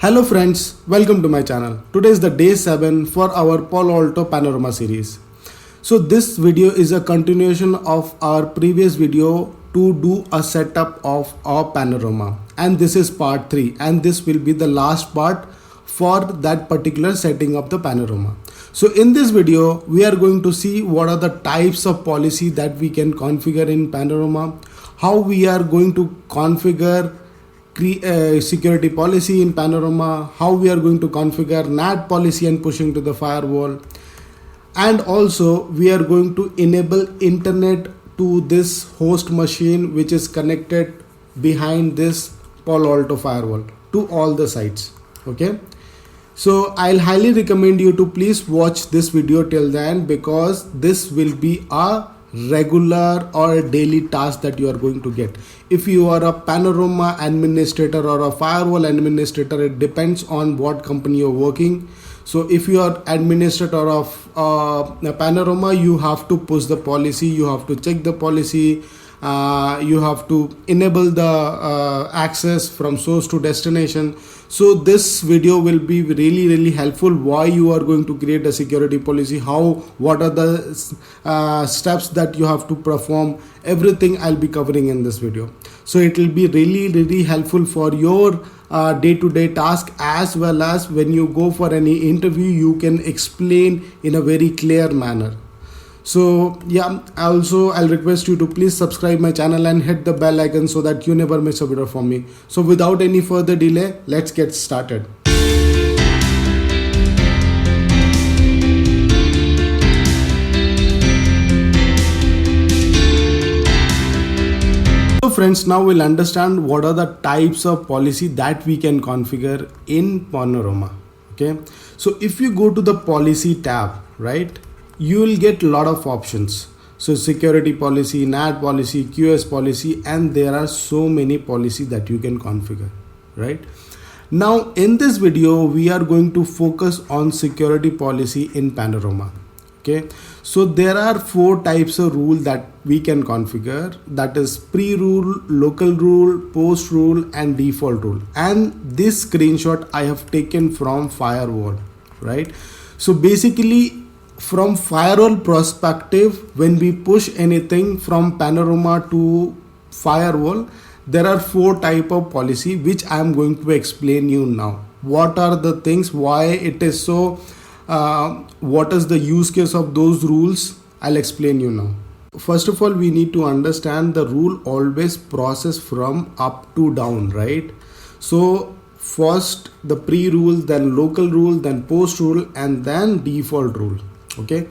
Hello friends, welcome to my channel. Today is the day 7 for our PaloAlto Panorama series. So this video is a continuation of our previous video to do a setup of our panorama, and this is part 3, and this will be the last part for that particular setting of the panorama. So in this video we are going to see what are the types of policy that we can configure in panorama, how we are going to configure security policy in panorama, how we are going to configure NAT policy and pushing to the firewall, and also we are going to enable internet to this host machine which is connected behind this Palo Alto firewall to all the sites. Okay, so I'll highly recommend you to please watch this video till the end, because this will be a regular or a daily task that you are going to get. If you are a panorama administrator or a firewall administrator, it depends on what company you're working. So if you are administrator of a panorama, you have to push the policy, you have to check the policy, you have to enable the access from source to destination. So this video will be really helpful. Why you are going to create a security policy, what are the steps that you have to perform, everything I'll be covering in this video. So it will be really helpful for your day-to-day task, as well as when you go for any interview you can explain in a very clear manner. So yeah, also I'll request you to please subscribe my channel and hit the bell icon so that you never miss a video from me. So without any further delay, let's get started. So friends, now we'll understand what are the types of policy that we can configure in Panorama. Okay, so if you go to the policy tab, right, you will get a lot of options. So security policy, NAT policy, QS policy, and there are so many policy that you can configure, right? Now in this video we are going to focus on security policy in Panorama. Okay, so there are 4 types of rule that we can configure, that is pre-rule, local rule, post rule, and default rule. And this screenshot I have taken from Firewall, right? So basically, from firewall perspective, when we push anything from panorama to firewall, there are 4 type of policy which I am going to explain you now. What are the things, why it is so, what is the use case of those rules, I'll explain you now. First of all, we need to understand the rule always process from up to down, right? So first the pre-rule, then local rule, then post rule, and then default rule. Okay,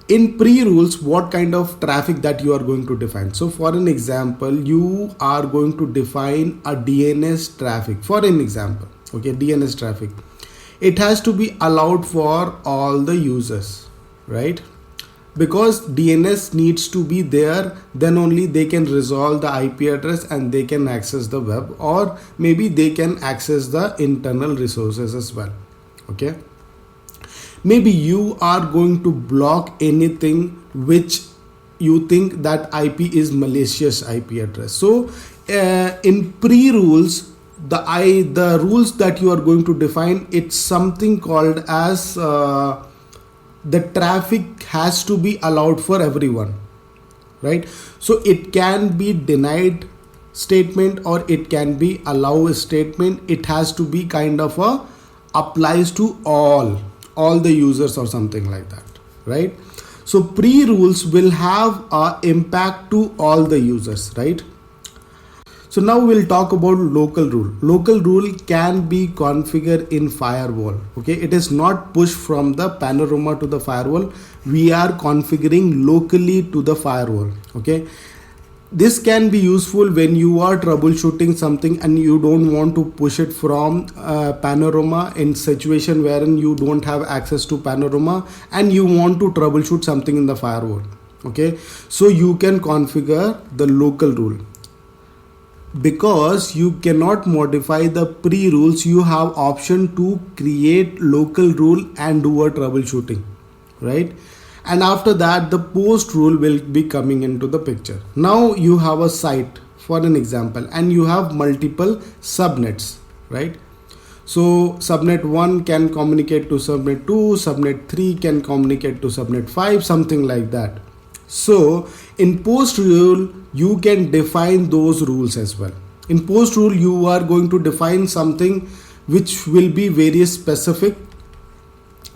in pre-rules, what kind of traffic that you are going to define? So for an example, you are going to define a DNS traffic. For an example, okay, DNS traffic, it has to be allowed for all the users, right? Because DNS needs to be there, then only they can resolve the IP address and they can access the web, or maybe they can access the internal resources as well. Okay, maybe you are going to block anything which you think that IP is malicious IP address. So in pre-rules, the rules that you are going to define, it's something called as the traffic has to be allowed for everyone, right? So it can be denied statement or it can be allow statement. It has to be kind of a applies to all the users or something like that, right? So pre-rules will have a impact to all the users, right? So now we'll talk about local rule. Local rule can be configured in firewall. Okay, it is not pushed from the panorama to the firewall. We are configuring locally to the firewall. Okay, this can be useful when you are troubleshooting something and you don't want to push it from panorama in situation wherein you don't have access to panorama and you want to troubleshoot something in the firewall. Okay, so you can configure the local rule. Because you cannot modify the pre-rules, you have option to create local rule and do a troubleshooting, right? And after that the post rule will be coming into the picture. Now you have a site for an example and you have multiple subnets, right? So subnet 1 can communicate to subnet 2, subnet 3 can communicate to subnet 5, something like that. So in post rule, you can define those rules as well. In post rule, you are going to define something which will be very specific,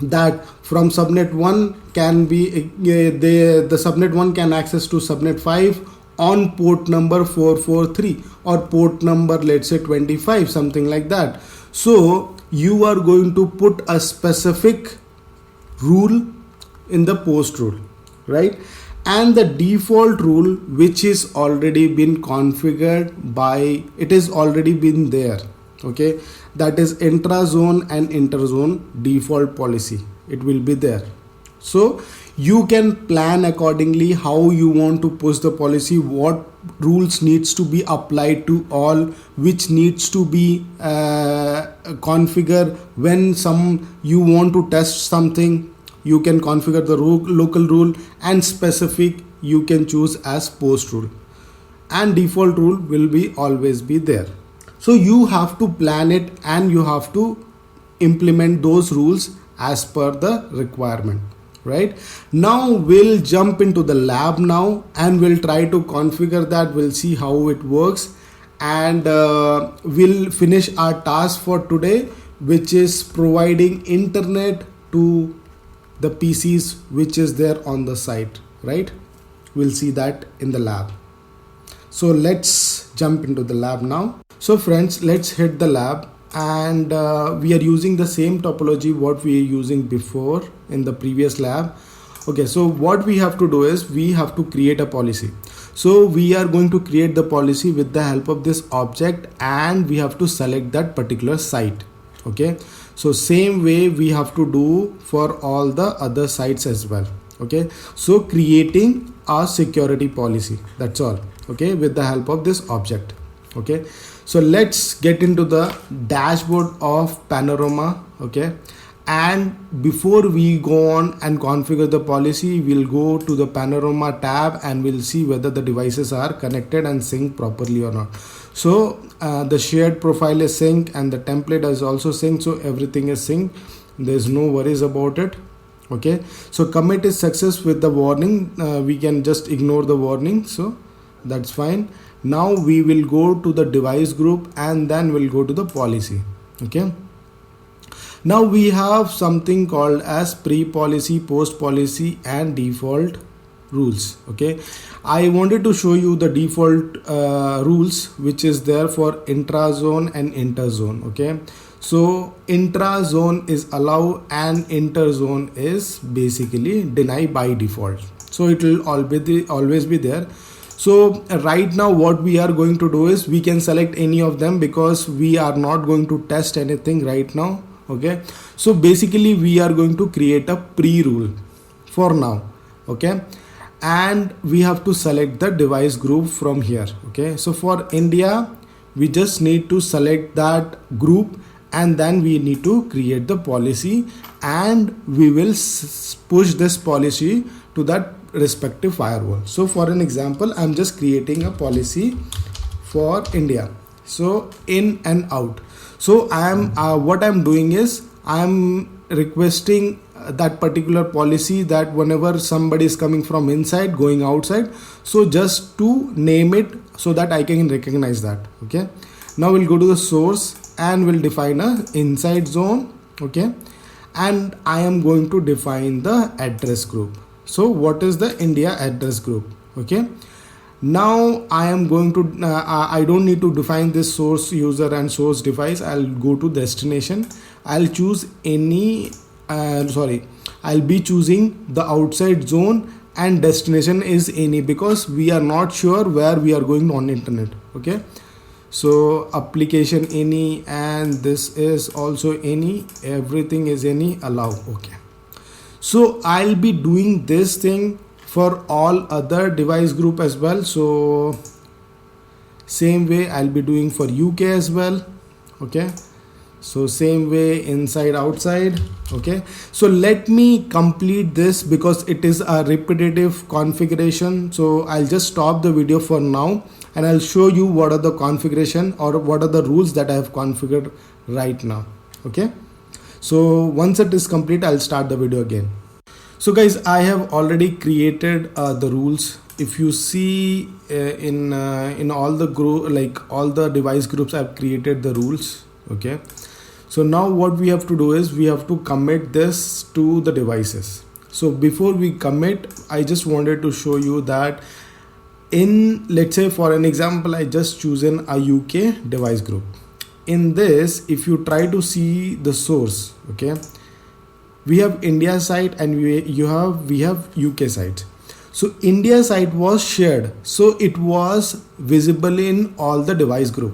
that from subnet 1 can be the subnet 1 can access to subnet 5 on port number 443 or port number, let's say 25, something like that. So you are going to put a specific rule in the post rule, right? And the default rule which is already been configured by, it is already been there, okay, that is intrazone and interzone default policy, it will be there. So you can plan accordingly how you want to push the policy, what rules needs to be applied to all, which needs to be configured when you want to test something. You can configure the local rule, and specific you can choose as post rule, and default rule will be always be there. So you have to plan it and you have to implement those rules as per the requirement, right? Now we'll jump into the lab now and we'll try to configure that. We'll see how it works, and we'll finish our task for today, which is providing internet to the PCs which is there on the site, right? We'll see that in the lab. So let's jump into the lab now. So friends, let's hit the lab, and we are using the same topology what we are using before in the previous lab. Okay, so what we have to do is we have to create a policy. So we are going to create the policy with the help of this object, and we have to select that particular site. Okay, so same way we have to do for all the other sites as well. Okay, so creating a security policy, that's all. Okay, with the help of this object. Okay, so let's get into the dashboard of Panorama. Okay, and before we go on and configure the policy, we'll go to the Panorama tab and we'll see whether the devices are connected and synced properly or not. So the shared profile is synced and the template is also synced, so everything is synced, there's no worries about it. Okay, so commit is success with the warning, we can just ignore the warning, so that's fine. Now we will go to the device group and then we'll go to the policy. Okay, now we have something called as pre-policy, post policy and default rules. Okay, I wanted to show you the default rules which is there for intrazone and interzone. Okay, so intrazone is allow and interzone is basically deny by default, so it will always be there. So right now what we are going to do is we can select any of them because we are not going to test anything right now. Okay, so basically we are going to create a pre-rule for now. Okay, and we have to select the device group from here. Okay, so for India we just need to select that group, and then we need to create the policy, and we will push this policy to that respective firewall. So for an example, I'm just creating a policy for India, so in and out. So I am what I'm doing is I'm requesting that particular policy that whenever somebody is coming from inside going outside, so just to name it so that I can recognize that. Okay, now we'll go to the source and we'll define a inside zone. Okay, and I am going to define the address group. So what is the India address group? Okay, now I am going to I don't need to define this source user and source device. I'll go to destination, I'll choose any I'll be choosing the outside zone, and destination is any because we are not sure where we are going on internet. Okay, so application any, and this is also any, everything is any, allow. Okay, so I'll be doing this thing for all other device group as well. So same way I'll be doing for UK as well. Okay, so same way inside outside. Okay, so let me complete this because it is a repetitive configuration. So I'll just stop the video for now and I'll show you what are the configuration or what are the rules that I have configured right now. Okay, so once it is complete, I'll start the video again. So guys, I have already created the rules. If you see in all the group, like all the device groups, I've created the rules. Okay, so now what we have to do is we have to commit this to the devices. So before we commit, I just wanted to show you that in, let's say for an example, I just chosen a UK device group. In this, if you try to see the source, okay, we have India site and we have UK site. So India site was shared, so it was visible in all the device group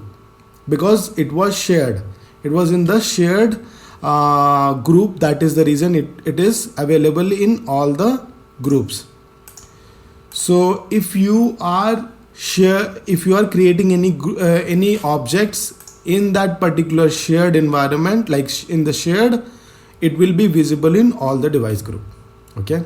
because it was shared. It was in the shared group. That is the reason it is available in all the groups. So if you are creating any objects in that particular shared environment, like in the shared, it will be visible in all the device group. Okay,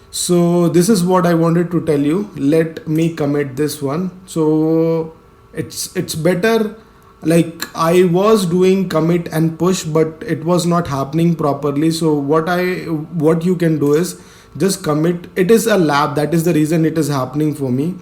so this is what I wanted to tell you. Let me commit this one. So it's better, like I was doing commit and push, but it was not happening properly. So what you can do is just commit. It is a lab, that is the reason it is happening for me.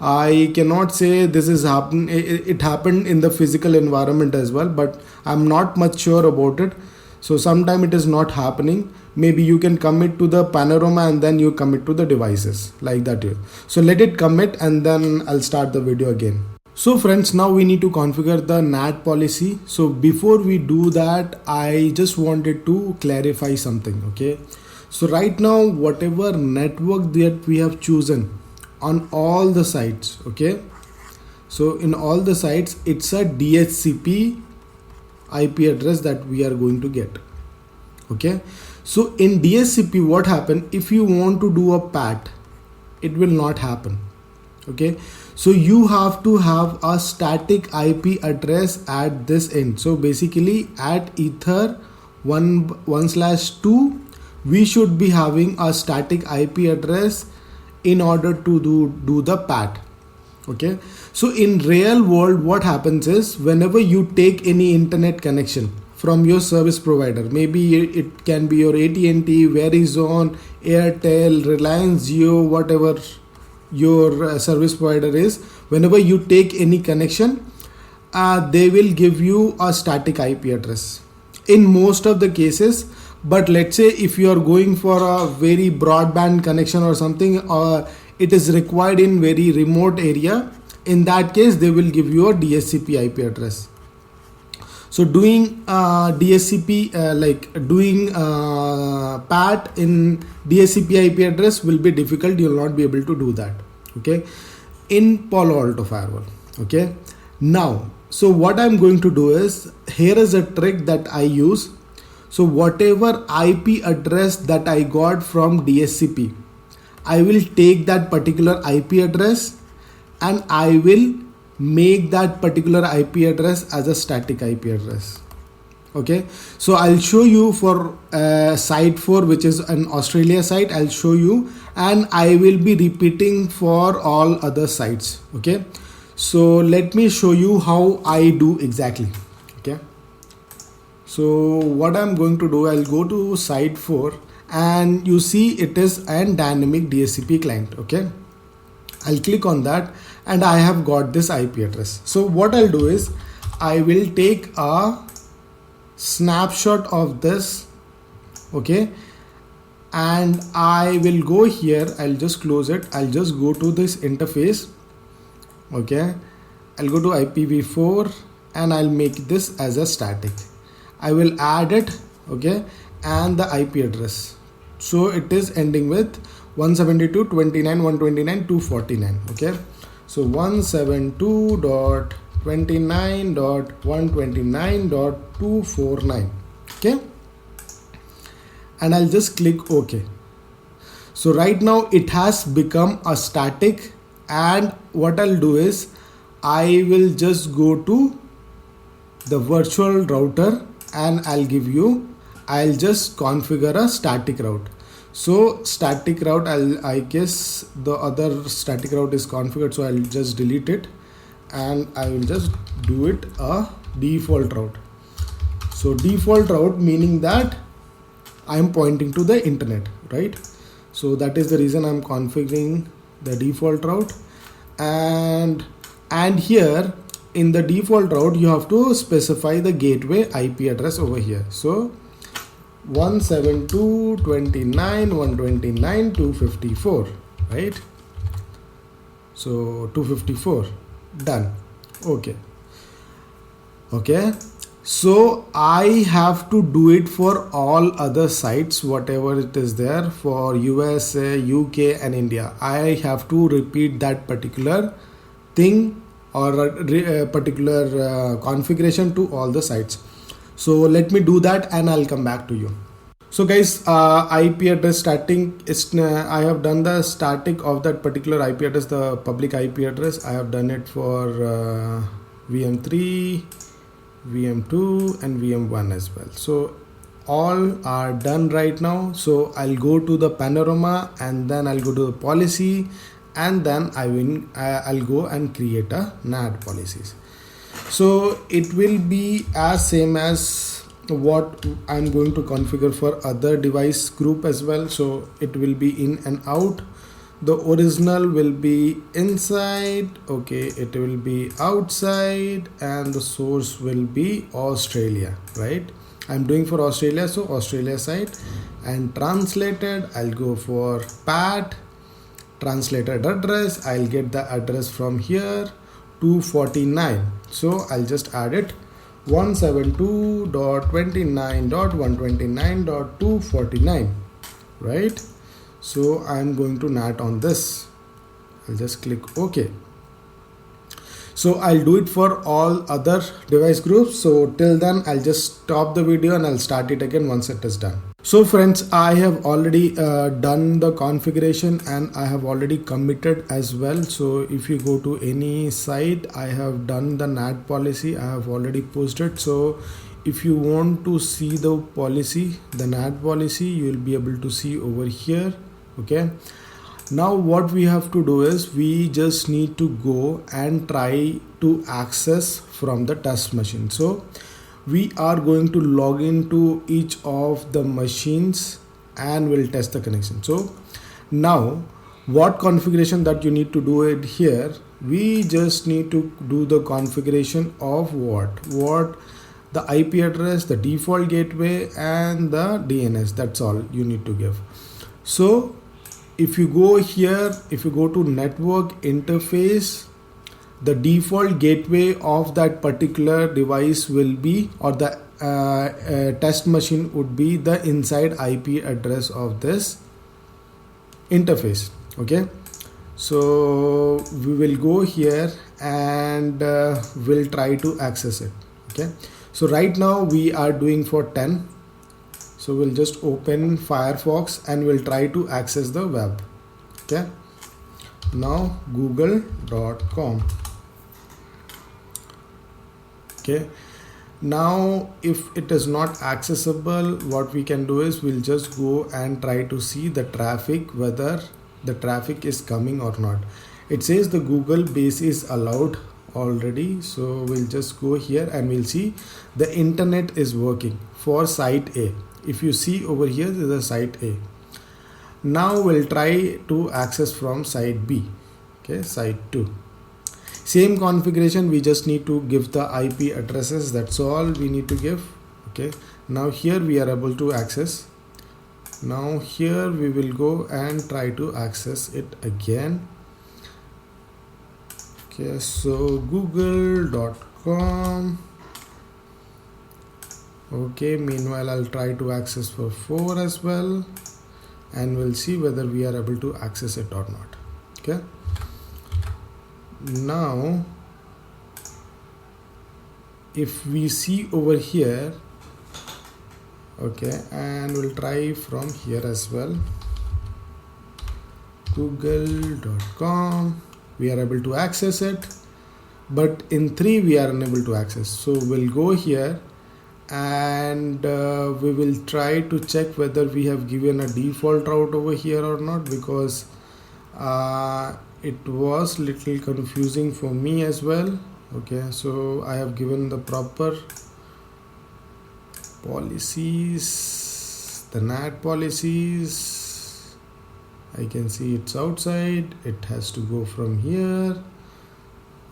I cannot say this is happen. It happened in the physical environment as well, but I'm not much sure about it. So sometime it is not happening. Maybe you can commit to the panorama and then you commit to the devices like that. So let it commit and then I'll start the video again. So friends, now we need to configure the NAT policy. So before we do that, I just wanted to clarify something. Okay, so right now, whatever network that we have chosen on all the sites, okay, so in all the sites, it's a DHCP IP address that we are going to get. Okay, so in DHCP, what happen if you want to do a PAT? It will not happen. Okay, so you have to have a static IP address at this end. So basically at ether 1/2, we should be having a static IP address in order to do the PAT. Okay, so in real world, what happens is whenever you take any internet connection from your service provider, maybe it can be your AT&T, Verizon, Airtel, Reliance Jio, whatever your service provider is, whenever you take any connection, they will give you a static IP address in most of the cases. But let's say if you are going for a very broadband connection or something, it is required in very remote area, in that case they will give you a DHCP IP address. So doing DHCP doing PAT in DHCP IP address will be difficult. You will not be able to do that. Okay, in Palo Alto Firewall. Okay, now so what I'm going to do is, here is a trick that I use. So whatever IP address that I got from DHCP, I will take that particular IP address and I will make that particular IP address as a static IP address. Okay, so I'll show you for site 4, which is an Australia site. I'll show you and I will be repeating for all other sites. Okay, so let me show you how I do exactly. Okay, so what I'm going to do, I'll go to site 4 and you see it is an dynamic DHCP client. Okay, I'll click on that and I have got this IP address. So what I'll do is I will take a snapshot of this. Okay, and I will go here. I'll just close it. I'll just go to this interface. Okay, I'll go to IPv4 and I'll make this as a static. I will add it. Okay, and the IP address. So it is ending with 172.29.129.249. Okay, so 172.29.129.249. Okay, and I'll just click OK. So right now it has become a static, and what I'll do is I will just go to the virtual router and I'll just configure a static route. So static route, I guess the other static route is configured, so I'll just delete it and I will just do it a default route. So default route meaning that I am pointing to the internet, right? So that is the reason I'm configuring the default route. And here in the default route you have to specify the gateway IP address over here. So 172.29.129.254, right? So 254, done. Okay. So I have to do it for all other sites, whatever it is there for USA, UK and India. I have to repeat that particular thing or a particular configuration to all the sites. So let me do that and I'll come back to you. So guys, IP address starting is I have done the static of that particular IP address, the public IP address. I have done it for VM3, VM2 and VM1 as well. So all are done right now. So I'll go to the Panorama and then I'll go to the policy and then I'll go and create a NAT policies. So it will be as same as what I'm going to configure for other device group as well. So it will be in and out. The original will be inside, okay, it will be outside, and the source will be Australia, right? I'm doing for Australia, so Australia side. And translated, I'll go for PAT, translated address, I'll get the address from here, 249. So I'll just add it, 172.29.129.249, right? So I'm going to NAT on this. I'll just click OK. So I'll do it for all other device groups. So till then I'll just stop the video and I'll start it again once it is done. So friends, I have already done the configuration and I have already committed as well. So if you go to any site, I have done the NAT policy. I have already posted. So if you want to see the policy, the NAT policy, you will be able to see over here. Okay, now what we have to do is we just need to go and try to access from the test machine. So we are going to log into each of the machines and we'll test the connection. So now what configuration that you need to do it here, we just need to do the configuration of what the IP address, the default gateway and the DNS. That's all you need to give. So if you go here, if you go to network interface, the default gateway of that particular device will be, or the test machine would be the inside IP address of this interface. Okay, so we will go here and we'll try to access it. Okay, so right now we are doing for 10. So we'll just open Firefox and we'll try to access the web. Okay, now google.com. Okay, now if it is not accessible, what we can do is we'll just go and try to see the traffic, whether the traffic is coming or not. It says the Google base is allowed already, so we'll just go here and we'll see the internet is working for site A. If you see over here, there is a site A. Now we'll try to access from site B. Okay, site 2. Same configuration, we just need to give the IP addresses. That's all we need to give. Okay, now here we are able to access. Now here we will go and try to access it again. Okay, so google.com. Okay, meanwhile I'll try to access for 4 as well and we'll see whether we are able to access it or not. Okay, now if we see over here, okay, and we'll try from here as well, google.com, we are able to access it, but in 3 we are unable to access. So we'll go here and we will try to check whether we have given a default route over here or not, because it was little confusing for me as well. Okay, so I have given the proper policies, the NAT policies. I can see it's outside. It has to go from here.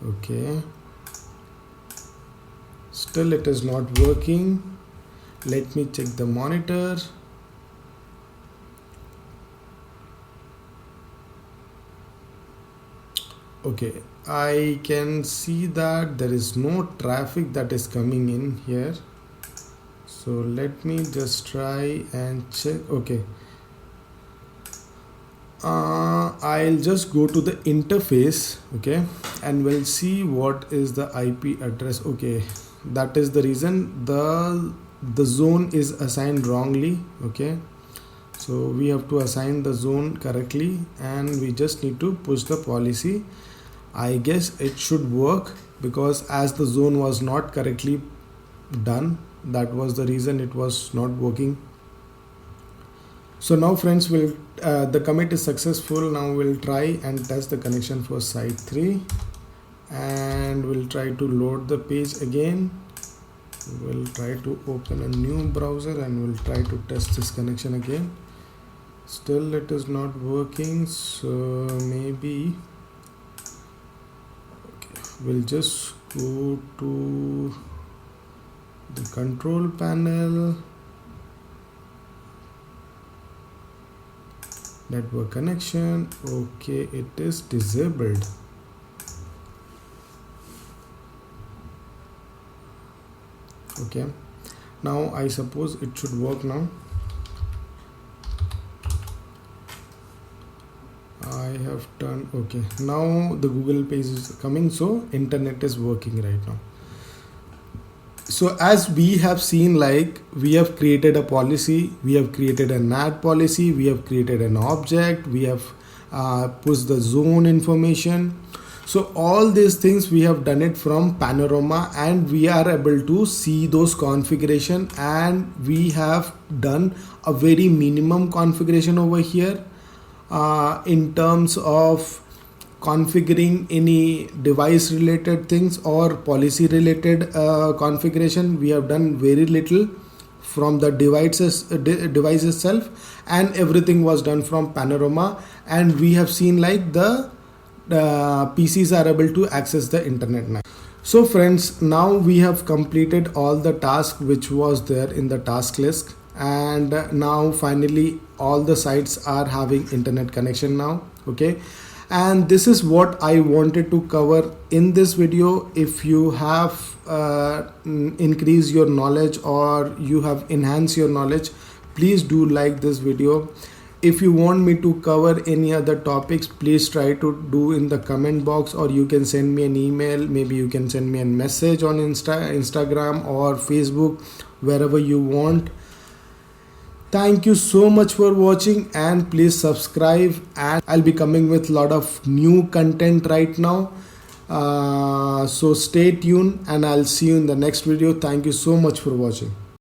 Okay. Still it is not working. Let me check the monitor. Okay, I can see that there is no traffic that is coming in here. So let me just try and check. Okay, I'll just go to the interface, okay, and we'll see what is the IP address. Okay, that is the reason the zone is assigned wrongly. Okay, so we have to assign the zone correctly, and we just need to push the policy. I guess it should work, because as the zone was not correctly done, that was the reason it was not working. So now friends, the commit is successful. Now we'll try and test the connection for site 3, and we'll try to load the page again. We'll try to open a new browser and we'll try to test this connection again. Still it is not working, so maybe we'll just go to the control panel, network connection. Okay, it is disabled. Okay, now I suppose it should work now. I have done. Okay, now the Google page is coming, so internet is working right now. So as we have seen, like, we have created a policy, we have created a NAT policy, we have created an object, we have pushed the zone information. So all these things we have done it from Panorama, and we are able to see those configuration, and we have done a very minimum configuration over here. In terms of configuring any device related things or policy related configuration, we have done very little from the device itself, and everything was done from Panorama, and we have seen like the PCs are able to access the internet now. So friends, now we have completed all the tasks which was there in the task list, and now finally all the sites are having internet connection now. Okay, and this is what I wanted to cover in this video. If you have increased your knowledge or you have enhanced your knowledge, please do like this video. If you want me to cover any other topics, please try to do in the comment box, or you can send me an email. Maybe you can send me a message on Instagram or Facebook, wherever you want. Thank you so much for watching, and please subscribe, and I'll be coming with a lot of new content right now. So stay tuned, and I'll see you in the next video. Thank you so much for watching.